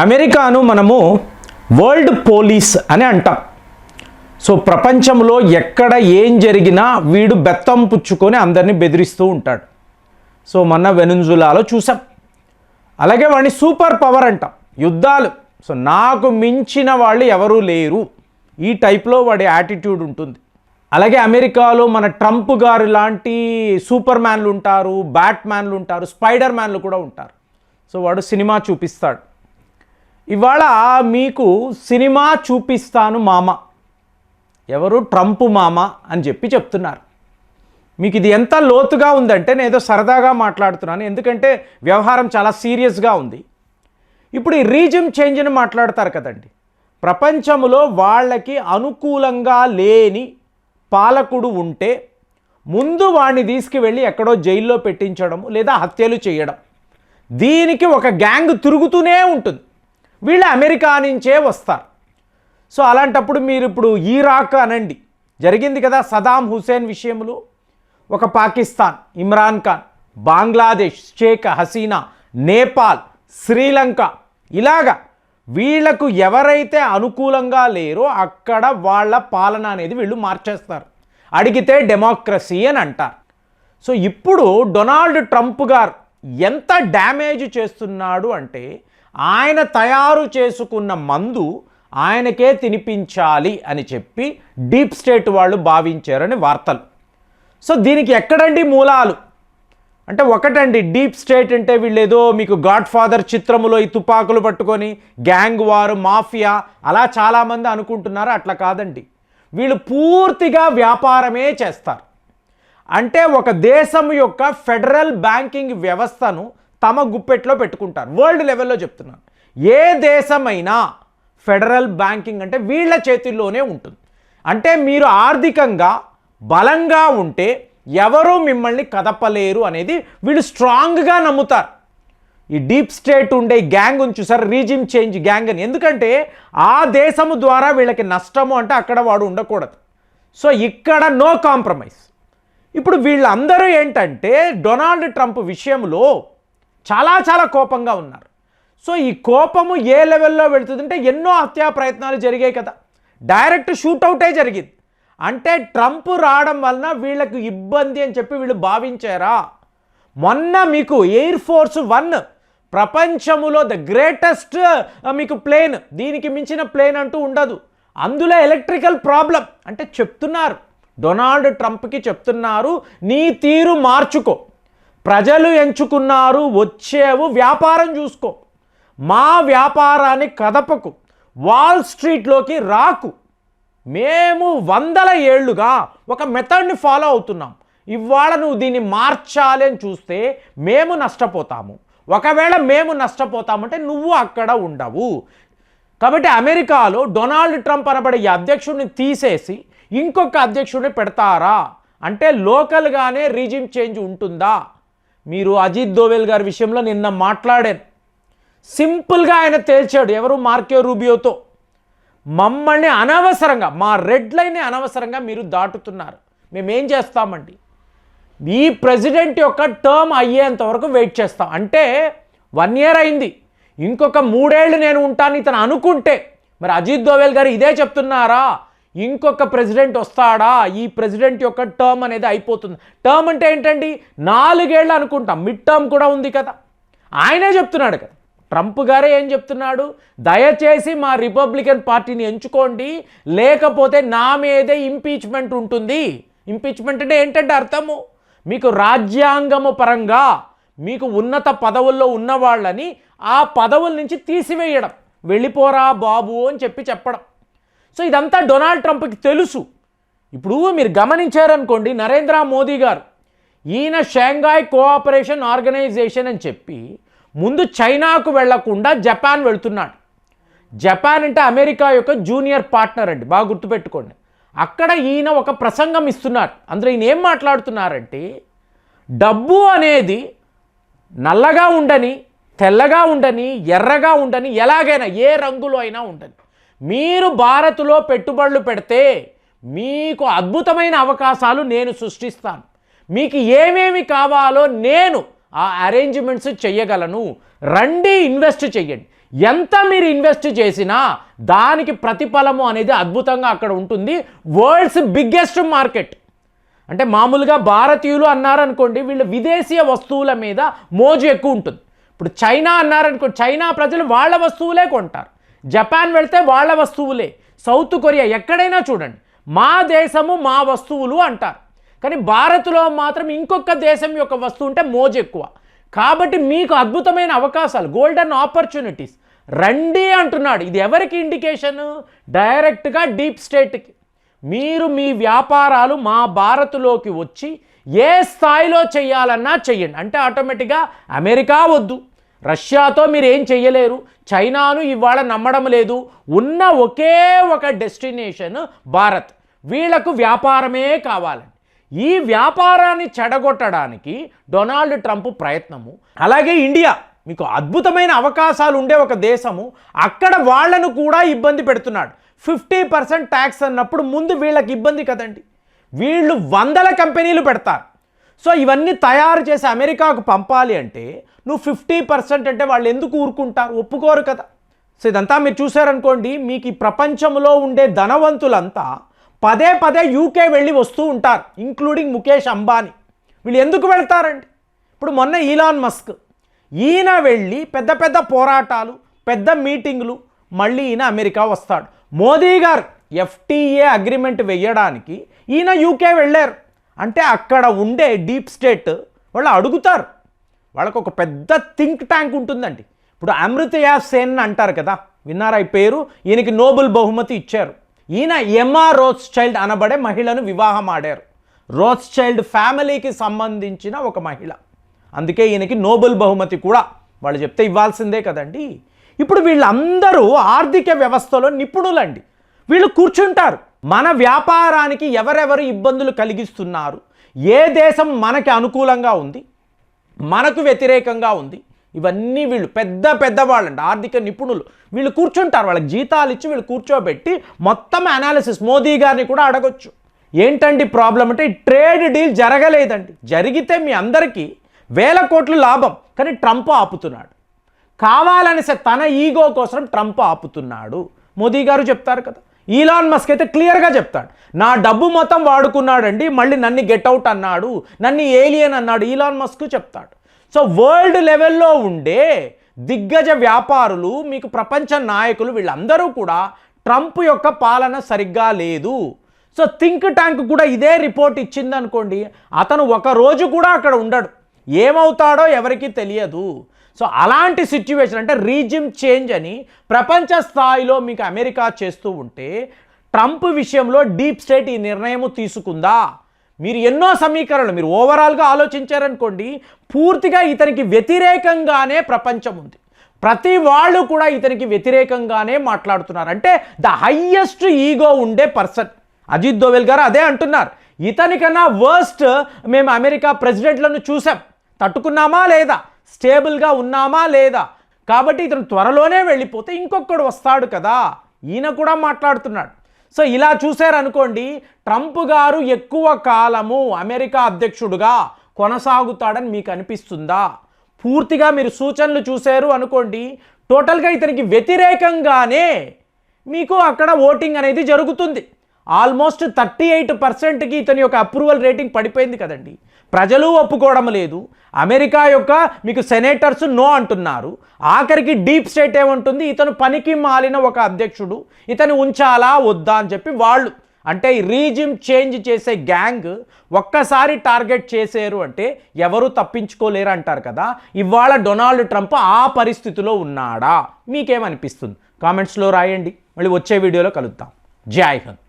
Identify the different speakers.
Speaker 1: అమెరికాను మనము world police అని అంటాం. సో ప్రపంచంలో ఎక్కడ ఏం జరిగినా వీడు బెత్తం పుచ్చుకొని అందరినీ బెదిరిస్తూ ఉంటాడు. సో మొన్న వెనుజులాలో చూసాం. అలాగే వాడిని సూపర్ పవర్ అంటాం, యుద్ధాలు. సో నాకు మించిన వాళ్ళు ఎవరూ లేరు, ఈ టైప్లో వాడి యాటిట్యూడ్ ఉంటుంది. అలాగే అమెరికాలో మన ట్రంప్ గారు లాంటి సూపర్ మ్యాన్లు ఉంటారు, బ్యాట్ మ్యాన్లు ఉంటారు, స్పైడర్ మ్యాన్లు కూడా ఉంటారు. సో వాడు సినిమా చూపిస్తాడు. ఇవాళ మీకు సినిమా చూపిస్తాను మామ, ఎవరు ట్రంప్ మామ అని చెప్తున్నారు. మీకు ఇది ఎంత లోతుగా ఉందంటే నేను ఏదో సరదాగా మాట్లాడుతున్నాను, ఎందుకంటే వ్యవహారం చాలా సీరియస్గా ఉంది. ఇప్పుడు ఈ రీజిమ్ చేంజ్ని మాట్లాడతారు కదండి. ప్రపంచంలో వాళ్ళకి అనుకూలంగా లేని పాలకుడు ఉంటే ముందు వాడిని తీసుకువెళ్ళి ఎక్కడో జైల్లో పెట్టించడం లేదా హత్యలు చేయడం, దీనికి ఒక గ్యాంగ్ తిరుగుతూనే ఉంటుంది. వీళ్ళు అమెరికా నుంచే వస్తారు. సో అలాంటప్పుడు మీరు ఇప్పుడు ఇరాక్ అనండి, జరిగింది కదా సదాం హుసేన్ విషయంలో. ఒక పాకిస్తాన్ ఇమ్రాన్ ఖాన్, బంగ్లాదేశ్ షేక్ హసీనా, నేపాల్, శ్రీలంక, ఇలాగా వీళ్లకు ఎవరైతే అనుకూలంగా లేరో అక్కడ వాళ్ళ పాలన అనేది వీళ్ళు మార్చేస్తారు. అడిగితే డెమోక్రసీ అని అంటారు. సో ఇప్పుడు డొనాల్డ్ ట్రంప్ గారు ఎంత డ్యామేజ్ చేస్తున్నాడు అంటే, ఆయన తయారు చేసుకున్న మందు ఆయనకే తినిపించాలి అని చెప్పి డీప్ స్టేట్ వాళ్ళు భావించారని వార్తలు. సో దీనికి ఎక్కడండి మూలాలు అంటే, ఒకటండి డీప్ స్టేట్ అంటే వీళ్ళు ఏదో మీకు గాడ్ ఫాదర్ చిత్రములో ఈ తుపాకులు పట్టుకొని గ్యాంగ్ వారు, మాఫియా అలా చాలామంది అనుకుంటున్నారు. అట్లా కాదండి, వీళ్ళు పూర్తిగా వ్యాపారమే చేస్తారు. అంటే ఒక దేశం యొక్క ఫెడరల్ బ్యాంకింగ్ వ్యవస్థను తమ గుప్పెట్లో పెట్టుకుంటారు. వరల్డ్ లెవెల్లో చెప్తున్నాను, ఏ దేశమైనా ఫెడరల్ బ్యాంకింగ్ అంటే వీళ్ళ చేతుల్లోనే ఉంటుంది. అంటే మీరు ఆర్థికంగా బలంగా ఉంటే ఎవరూ మిమ్మల్ని కదపలేరు అనేది వీళ్ళు స్ట్రాంగ్గా నమ్ముతారు. ఈ డీప్ స్టేట్ ఉండే గ్యాంగ్ ఉంది చూసారు, రీజిమ్ చేంజ్ గ్యాంగ్ అని. ఎందుకంటే ఆ దేశము ద్వారా వీళ్ళకి నష్టము అంటే అక్కడ వాడు ఉండకూడదు. సో ఇక్కడ నో కాంప్రమైజ్. ఇప్పుడు వీళ్ళందరూ ఏంటంటే డొనాల్డ్ ట్రంప్ విషయంలో చాలా కోపంగా ఉన్నారు. సో ఈ కోపము ఏ లెవెల్లో వెళుతుందంటే, ఎన్నో హత్యా ప్రయత్నాలు జరిగాయి కదా, డైరెక్ట్ షూటౌటే జరిగింది. అంటే ట్రంప్ రావడం వలన వీళ్ళకు ఇబ్బంది అని చెప్పి వీళ్ళు భావించారా? మొన్న మీకు ఎయిర్ ఫోర్స్ 1 ప్రపంచములో ద గ్రేటెస్ట్ మీకు ప్లేన్, దీనికి మించిన ప్లేన్ అంటూ ఉండదు. అందులో ఎలక్ట్రికల్ ప్రాబ్లం అంటే చెప్తున్నారు, డొనాల్డ్ ట్రంప్కి చెప్తున్నారు, నీ తీరు మార్చుకో, ప్రజలు ఎంచుకున్నారు, వచ్చేవు, వ్యాపారం చూసుకో, మా వ్యాపారాన్ని కదపకు, వాల్ స్ట్రీట్లోకి రాకు. మేము 100 ఏళ్లుగా ఒక మెథడ్ని ఫాలో అవుతున్నాం, ఇవాళ నువ్వు దీన్ని మార్చాలి అని చూస్తే మేము నష్టపోతాము. ఒకవేళ మేము నష్టపోతామంటే నువ్వు అక్కడ ఉండవు. కాబట్టి అమెరికాలో డొనాల్డ్ ట్రంప్ అనబడే ఈ అధ్యక్షుడిని తీసేసి ఇంకొక అధ్యక్షుడిని పెడతారా అంటే లోకల్గానే రీజిమ్ చేంజ్ ఉంటుందా? మీరు అజిత్ దోవెల్ గారి విషయంలో నిన్న మాట్లాడాను, సింపుల్గా ఆయన తేల్చాడు, ఎవరు మార్కో రూబియోతో. మమ్మల్ని అనవసరంగా, మా రెడ్ లైన్ని అనవసరంగా మీరు దాటుతున్నారు, మేమేం చేస్తామండి, ఈ ప్రెసిడెంట్ యొక్క టర్మ్ అయ్యేంత వరకు వెయిట్ చేస్తాం. అంటే 1 ఇయర్ అయింది, ఇంకొక 3 ఏళ్ళు నేను ఉంటాను ఇతను అనుకుంటే, మరి అజిత్ దోవెల్ గారు ఇదే చెప్తున్నారా? ఇంకొక ప్రెసిడెంట్ వస్తాడా? ఈ ప్రెసిడెంట్ యొక్క టర్మ్ అనేది అయిపోతుంది. టర్మ్ అంటే ఏంటండి, 4 ఏళ్ళు అనుకుంటాం, మిడ్ టర్మ్ కూడా ఉంది కదా. ఆయనే చెప్తున్నాడు కదా, ట్రంప్ గారే ఏం చెప్తున్నాడు, దయచేసి మా రిపబ్లికన్ పార్టీని ఎంచుకోండి, లేకపోతే నా మీదే ఇంపీచ్మెంట్ ఉంటుంది. ఇంపీచ్మెంట్ అంటే ఏంటంటే అర్థము, మీకు రాజ్యాంగము పరంగా మీకు ఉన్నత పదవుల్లో ఉన్న వాళ్ళని ఆ పదవుల నుంచి తీసివేయడం, వెళ్ళిపోరా బాబు అని చెప్పడం. సో ఇదంతా డొనాల్డ్ ట్రంప్కి తెలుసు. ఇప్పుడు మీరు గమనించారనుకోండి, నరేంద్ర మోదీ గారు ఈయన షాంఘాయ్ కోఆపరేషన్ ఆర్గనైజేషన్ అని చెప్పి ముందు చైనాకు వెళ్లకుండా జపాన్ వెళుతున్నాడు. జపాన్ అంటే అమెరికా యొక్క జూనియర్ పార్ట్నర్ అండి, బాగా గుర్తుపెట్టుకోండి. అక్కడ ఈయన ఒక ప్రసంగం ఇస్తున్నారు. అందులో ఈయన ఏం మాట్లాడుతున్నారంటే, డబ్బు అనేది నల్లగా ఉండని, తెల్లగా ఉండని, ఎర్రగా ఉండని, ఎలాగైనా ఏ రంగులో అయినా ఉండని, మీరు భారత్లో పెట్టుబడులు పెడితే మీకు అద్భుతమైన అవకాశాలు నేను సృష్టిస్తాను, మీకు ఏమేమి కావాలో నేను ఆ అరేంజ్మెంట్స్ చేయగలను, రండి ఇన్వెస్ట్ చెయ్యండి. ఎంత మీరు ఇన్వెస్ట్ చేసినా దానికి ప్రతిఫలము అనేది అద్భుతంగా అక్కడ ఉంటుంది. World's biggest market. అంటే మామూలుగా భారతీయులు అన్నారనుకోండి, వీళ్ళు విదేశీయ వస్తువుల మీద మోజు ఎక్కువ ఉంటుంది. ఇప్పుడు చైనా అన్నారనుకోండి, చైనా ప్రజలు వాళ్ళ వస్తువులే కొంటారు. జపాన్ వెళ్తే వాళ్ళ వస్తువులే. సౌత్ కొరియా ఎక్కడైనా చూడండి, మా దేశము మా వస్తువులు అంటారు. కానీ భారత్లో మాత్రం ఇంకొక దేశం యొక్క వస్తువు ఉంటే మోజు ఎక్కువ. కాబట్టి మీకు అద్భుతమైన అవకాశాలు, గోల్డెన్ ఆపర్చునిటీస్ రండి అంటున్నాడు. ఇది ఎవరికి ఇండికేషన్? డైరెక్ట్గా డీప్ స్టేట్కి. మీరు మీ వ్యాపారాలు మా భారత్లోకి వచ్చి ఏ స్థాయిలో చేయాలన్నా చెయ్యండి. అంటే ఆటోమేటిక్గా అమెరికా వద్దు, రష్యాతో మీరు ఏం చెయ్యలేరు, చైనాను ఇవాళ నమ్మడం లేదు. ఉన్న ఒకే ఒక డెస్టినేషన్ భారత్. వీళ్లకు వ్యాపారమే కావాలండి. ఈ వ్యాపారాన్ని చెడగొట్టడానికి డొనాల్డ్ ట్రంప్ ప్రయత్నము. అలాగే ఇండియా మీకు అద్భుతమైన అవకాశాలు ఉండే ఒక దేశము, అక్కడ వాళ్లను కూడా ఇబ్బంది పెడుతున్నాడు. 50% ట్యాక్స్ అన్నప్పుడు ముందు వీళ్ళకి ఇబ్బంది కదండి. వీళ్ళు వందల కంపెనీలు పెడతారు. సో ఇవన్నీ తయారు చేసి అమెరికాకు పంపాలి అంటే నువ్వు 50% అంటే వాళ్ళు ఎందుకు ఊరుకుంటారు? ఒప్పుకోరు కదా. సో ఇదంతా మీరు చూసారనుకోండి, మీకు ఈ ప్రపంచంలో ఉండే ధనవంతులంతా పదే పదే యూకే వెళ్ళి వస్తూ ఉంటారు, ఇంక్లూడింగ్ ముఖేష్ అంబానీ. వీళ్ళు ఎందుకు వెళ్తారండి? ఇప్పుడు మొన్న ఈలాన్ మస్క్, ఈయన వెళ్ళి పెద్ద పెద్ద పోరాటాలు, పెద్ద మీటింగులు, మళ్ళీ ఈయన అమెరికా వస్తాడు. మోదీ గారు FTA అగ్రిమెంట్ వేయడానికి ఈయన యూకే వెళ్ళారు. అంటే అక్కడ ఉండే డీప్ స్టేట్ వాళ్ళు అడుగుతారు. వాళ్ళకు ఒక పెద్ద థింక్ ట్యాంక్ ఉంటుందండి. ఇప్పుడు అమృతయా సేన్ అంటారు కదా, విన్నారా ఈ పేరు? ఈయనకి నోబెల్ బహుమతి ఇచ్చారు. ఈయన ఎమ్మా రోత్స్చైల్డ్ అనబడే మహిళను వివాహం ఆడారు. రోత్స్చైల్డ్ ఫ్యామిలీకి సంబంధించిన ఒక మహిళ. అందుకే ఈయనకి నోబెల్ బహుమతి కూడా వాళ్ళు చెప్తే ఇవ్వాల్సిందే కదండి. ఇప్పుడు వీళ్ళందరూ ఆర్థిక వ్యవస్థలో నిపుణులండి. వీళ్ళు కూర్చుంటారు, మన వ్యాపారానికి ఎవరెవరు ఇబ్బందులు కలిగిస్తున్నారు, ఏ దేశం మనకి అనుకూలంగా ఉంది, మనకు వ్యతిరేకంగా ఉంది, ఇవన్నీ వీళ్ళు పెద్దవాళ్ళండి, ఆర్థిక నిపుణులు. వీళ్ళు కూర్చుంటారు, వాళ్ళకి జీతాలు ఇచ్చి వీళ్ళు కూర్చోబెట్టి మొత్తం అనాలిసిస్. మోదీ గారిని కూడా అడగొచ్చు, ఏంటండి ప్రాబ్లం అంటే, ఈ ట్రేడ్ డీల్ జరగలేదండి. జరిగితే మీ అందరికీ వేల కోట్లు లాభం. కానీ ట్రంప్ ఆపుతున్నాడు. కావాలని తన ఈగో కోసం ట్రంప్ ఆపుతున్నాడు. మోదీ గారు చెప్తారు కదా. ఈలాన్ మస్క్ అయితే క్లియర్గా చెప్తాడు, నా డబ్బు మొత్తం వాడుకున్నాడండి, మళ్ళీ నన్ను గెట్అవుట్ అన్నాడు, నన్ను ఏలియన్ అన్నాడు. ఈలాన్ మస్క్ చెప్తాడు. సో వరల్డ్ లెవెల్లో ఉండే దిగ్గజ వ్యాపారులు, మీకు ప్రపంచ నాయకులు, వీళ్ళందరూ కూడా ట్రంప్ యొక్క పాలన సరిగ్గా లేదు. సో థింక్ ట్యాంక్ కూడా ఇదే రిపోర్ట్ ఇచ్చిందనుకోండి, అతను ఒక రోజు కూడా అక్కడ ఉండడు, ఏమవుతాడో ఎవరికీ తెలియదు. సో అలాంటి సిచ్యువేషన్, అంటే రీజిమ్ చేంజ్ అని ప్రపంచ స్థాయిలో మీకు అమెరికా చేస్తూ ఉంటే, ట్రంప్ విషయంలో డీప్ స్టేట్ ఈ నిర్ణయం తీసుకుందా? మీరు ఎన్నో సమీకరణలు మీరు ఓవరాల్గా ఆలోచించారనుకోండి, పూర్తిగా ఇతనికి వ్యతిరేకంగానే ప్రపంచం ఉంది. ప్రతి వాళ్ళు కూడా ఇతనికి వ్యతిరేకంగానే మాట్లాడుతున్నారు. అంటే ద హయ్యెస్ట్ ఈగో ఉండే పర్సన్ అజిత్ దోవల్ గారు అదే అంటున్నారు. ఇతనికన్నా వర్స్ట్ మేము అమెరికా ప్రెసిడెంట్లను చూసాం, తట్టుకున్నామా లేదా, స్టేబుల్గా ఉన్నామా లేదా, కాబట్టి ఇతను త్వరలోనే వెళ్ళిపోతే ఇంకొకడు వస్తాడు కదా, ఈయన కూడా మాట్లాడుతున్నాడు. సో ఇలా చూశారనుకోండి, ట్రంప్ గారు ఎక్కువ కాలము అమెరికా అధ్యక్షుడుగా కొనసాగుతాడని మీకు అనిపిస్తుందా? పూర్తిగా మీరు సూచనలు చూశారు అనుకోండి, టోటల్గా ఇతనికి వ్యతిరేకంగానే మీకు అక్కడ ఓటింగ్ అనేది జరుగుతుంది. ఆల్మోస్ట్ 38%కి ఇతని యొక్క అప్రూవల్ రేటింగ్ పడిపోయింది కదండి. ప్రజలు ఒప్పుకోవడం లేదు, అమెరికా యొక్క మీకు సెనేటర్స్ నో అంటున్నారు. ఆఖరికి డీప్ స్టేట్ ఏమంటుంది, ఇతను పనికి మాలిన ఒక అధ్యక్షుడు, ఇతను ఉంచాలా వద్దా అని చెప్పి వాళ్ళు, అంటే రీజిమ్ చేంజ్ చేసే గ్యాంగ్ ఒక్కసారి టార్గెట్ చేశారు అంటే ఎవరు తప్పించుకోలేరు అంటారు కదా. ఇవాళ డొనాల్డ్ ట్రంప్ ఆ పరిస్థితిలో ఉన్నాడా? మీకేమనిపిస్తుంది? కామెంట్స్లో రాయండి. మళ్ళీ వచ్చే వీడియోలో కలుద్దాం. జై హింద్.